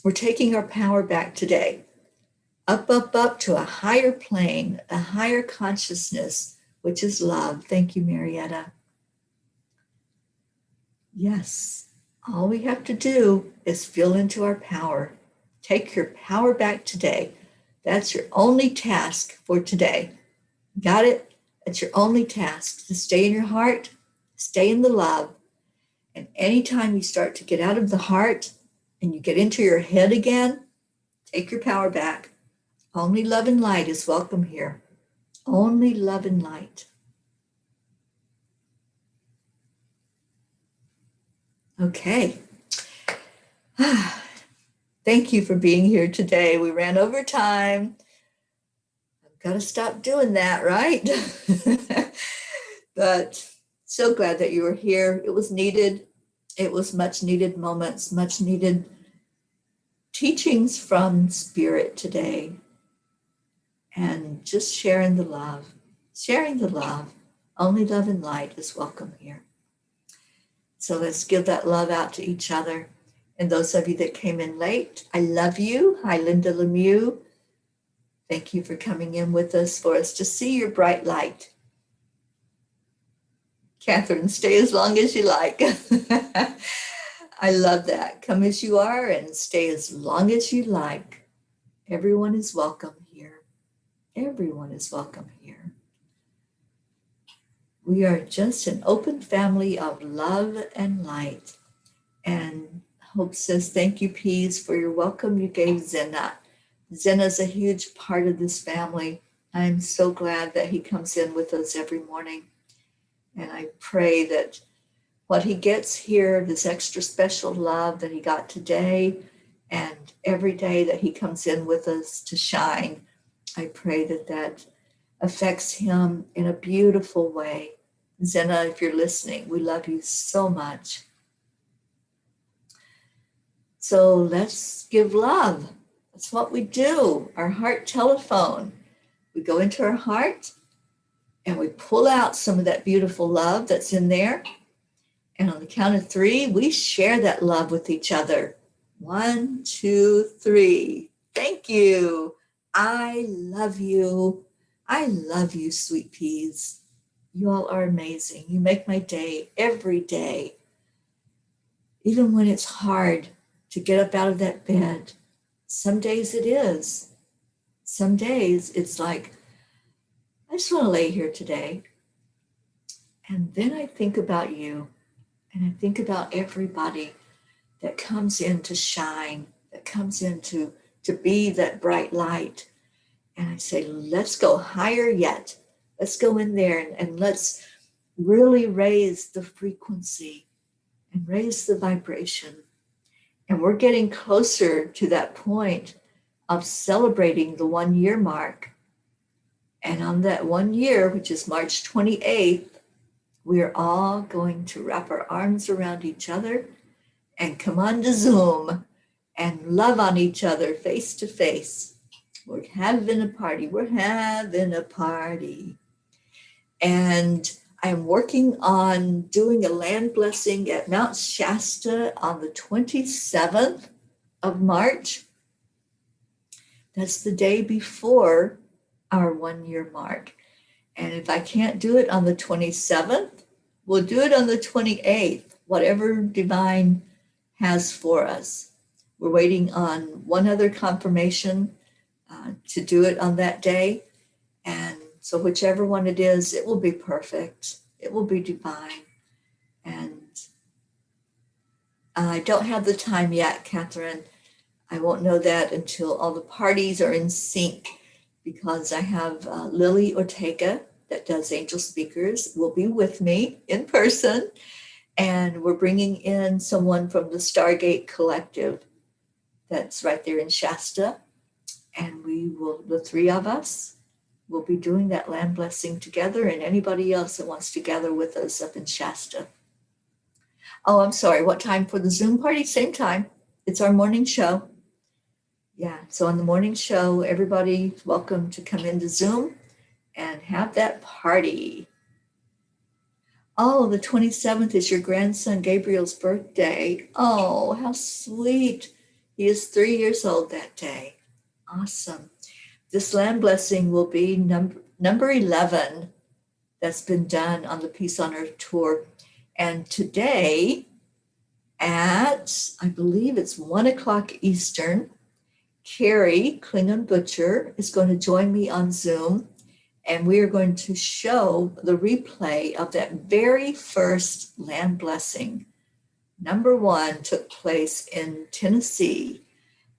We're taking our power back today. Up, up, up to a higher plane, a higher consciousness, which is love. Thank you, Marietta. Yes, all we have to do is feel into our power. Take your power back today. That's your only task for today. Got it? That's your only task, to stay in your heart, stay in the love. And anytime you start to get out of the heart and you get into your head again, take your power back. Only love and light is welcome here. Only love and light. Okay. Thank you for being here today. We ran over time. I've got to stop doing that, right? But so glad that you were here. It was needed. It was much needed moments, much needed teachings from Spirit today. And just sharing the love. Sharing the love. Only love and light is welcome here. So let's give that love out to each other. And those of you that came in late, I love you. Hi, Linda Lemieux. Thank you for coming in with us for us to see your bright light. Catherine, stay as long as you like. I love that. Come as you are and stay as long as you like. Everyone is welcome here. Everyone is welcome here. We are just an open family of love and light. And Hope says, thank you, Peas, for your welcome you gave Zena. Zena's a huge part of this family. I'm so glad that he comes in with us every morning. And I pray that what he gets here, this extra special love that he got today and every day that he comes in with us to shine, I pray that that affects him in a beautiful way. Zena, if you're listening, we love you so much. So let's give love. That's what we do. Our heart telephone. We go into our heart and we pull out some of that beautiful love that's in there. And on the count of 3, we share that love with each other. 1, 2, 3. Thank you. I love you. I love you, sweet peas. You all are amazing. You make my day every day. Even when it's hard to get up out of that bed. Some days it is. Some days it's like, I just want to lay here today. And then I think about you. And I think about everybody that comes in to shine, that comes in to be that bright light. And I say, let's go higher yet. Let's go in there and let's really raise the frequency and raise the vibration. And we're getting closer to that point of celebrating the 1-year mark. And on that 1 year, which is March 28th, we are all going to wrap our arms around each other and come on to Zoom and love on each other face to face. We're having a party. We're having a party. And I'm working on doing a land blessing at Mount Shasta on the 27th of March. That's the day before our 1-year mark. And if I can't do it on the 27th, we'll do it on the 28th, whatever divine has for us. We're waiting on one other confirmation to do it on that day. And so whichever one it is, it will be perfect. It will be divine. And I don't have the time yet, Catherine. I won't know that until all the parties are in sync, because I have Lily Ortega that does Angel Speakers will be with me in person. And we're bringing in someone from the Stargate Collective that's right there in Shasta. And we will, the three of us, will be doing that land blessing together, and anybody else that wants to gather with us up in Shasta. Oh, I'm sorry. What time for the Zoom party? Same time. It's our morning show. Yeah, so on the morning show, everybody's welcome to come into Zoom and have that party. Oh, the 27th is your grandson Gabriel's birthday. Oh, how sweet. He is 3 years old that day. Awesome. This land blessing will be number 11 that's been done on the Peace on Earth tour. And today at, I believe it's 1:00 Eastern, Carrie Klingon Butcher is going to join me on Zoom, and we are going to show the replay of that very first land blessing. Number 1 took place in Tennessee,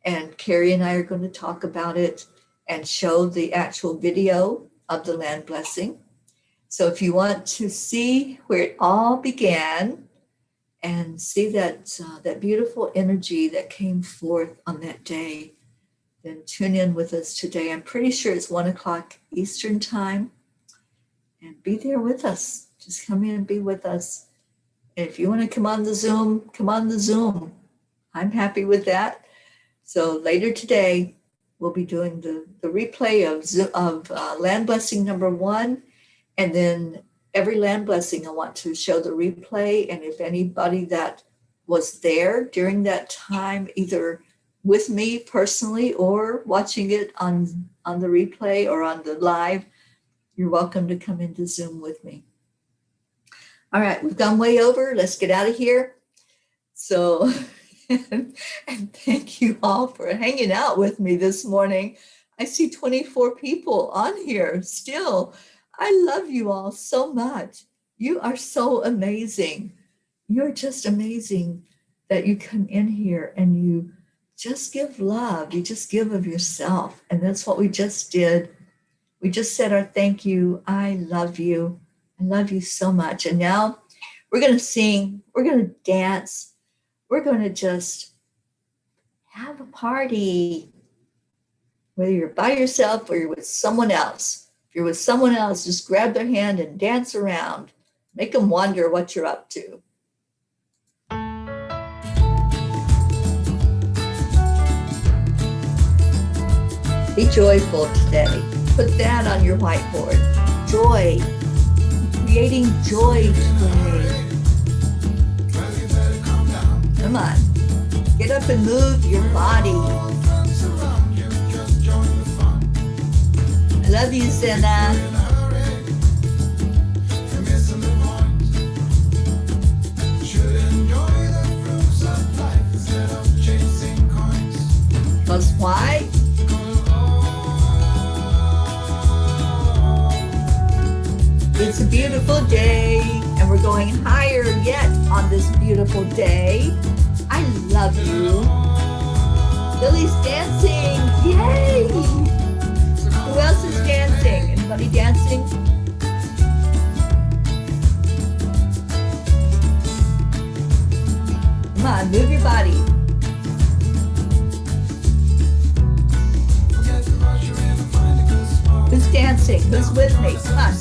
and Carrie and I are going to talk about it and show the actual video of the land blessing. So if you want to see where it all began and see that beautiful energy that came forth on that day, then tune in with us today. I'm pretty sure it's 1:00 Eastern time, and be there with us. Just come in and be with us. And if you want to come on the Zoom, come on the Zoom. I'm happy with that. So later today, we'll be doing the replay of land blessing number 1, and then every land blessing I want to show the replay. And if anybody that was there during that time, either with me personally or watching it on the replay or on the live, you're welcome to come into Zoom with me. All right, we've gone way over. Let's get out of here. So, and thank you all for hanging out with me this morning. I see 24 people on here still. I love you all so much. You are so amazing. You're just amazing that you come in here and you just give love. You just give of yourself. And that's what we just did. We just said our thank you. I love you. I love you so much. And now we're going to sing. We're going to dance. We're going to just have a party. Whether you're by yourself or you're with someone else. If you're with someone else, just grab their hand and dance around. Make them wonder what you're up to. Be joyful today. Put that on your whiteboard. Joy. Creating joy today. Come on. Get up and move your body. I love you, Senna. Because why? It's a beautiful day, and we're going higher yet on this beautiful day. I love you. Lily's dancing. Yay! Who else is dancing? Anybody dancing? Come on, move your body. Who's dancing? Who's with me? Come on.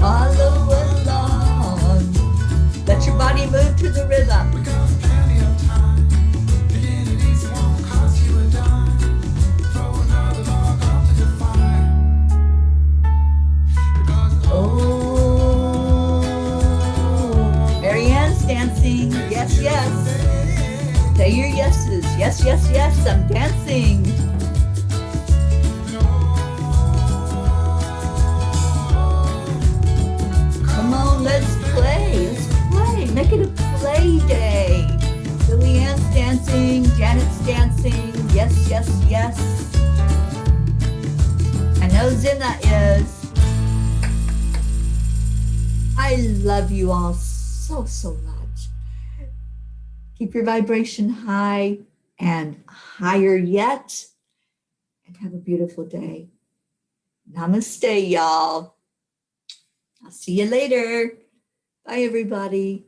Follow along. yes, yes. I know Zina is. I love you all so, so much. Keep your vibration high and higher yet. And have a beautiful day. Namaste, y'all. I'll see you later. Bye, everybody.